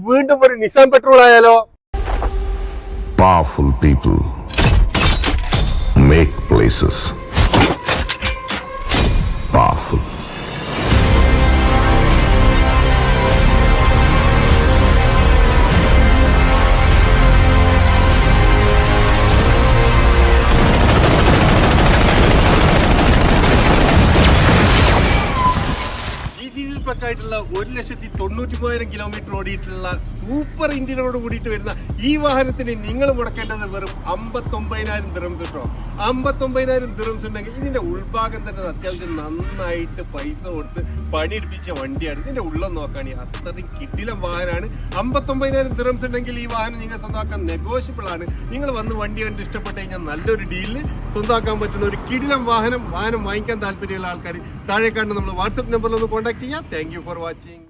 വീണ്ടും ഒരു Nissan Patrol ആയാലോ? Powerful people make places powerful. ായിട്ടുള്ള 1,93,000 കിലോമീറ്റർ ഓടിയിട്ടുള്ള സൂപ്പർ എഞ്ചിനോട് കൂടിയിട്ട് വരുന്ന ഈ വാഹനത്തിന് നിങ്ങൾ മുടക്കേണ്ടത് വെറും 59,000 ദിർഹംസ് കേട്ടോ. 59,000 ദിർഹംസ് ഉണ്ടെങ്കിൽ ഇതിന്റെ ഉൾഭാഗം തന്നെ അത്യാവശ്യം നന്നായിട്ട് പൈസ കൊടുത്ത് പണിയെടുപ്പിച്ച വണ്ടിയാണ്. ഇതിന്റെ ഉള്ളം നോക്കുകയാണെങ്കിൽ അത്രയും കിടിലം വാഹനമാണ്. 59,000 ദിർഹംസ് ഉണ്ടെങ്കിൽ ഈ വാഹനം നിങ്ങൾ സ്വന്തമാക്കാൻ നെഗോഷ്യബിൾ ആണ്. നിങ്ങൾ വന്ന് വണ്ടി കണ്ട് ഇഷ്ടപ്പെട്ട് കഴിഞ്ഞാൽ നല്ലൊരു ഡീലിൽ സ്വന്തമാക്കാൻ പറ്റുന്ന ഒരു കിടിലം വാഹനം വാങ്ങിക്കാൻ താല്പര്യമുള്ള ആൾക്കാർ താഴെ കാണുന്ന നമ്മൾ വാട്സപ്പ് നമ്പറിൽ ഒന്ന് കോൺടാക്ട് ചെയ്യാം. Thank you for watching.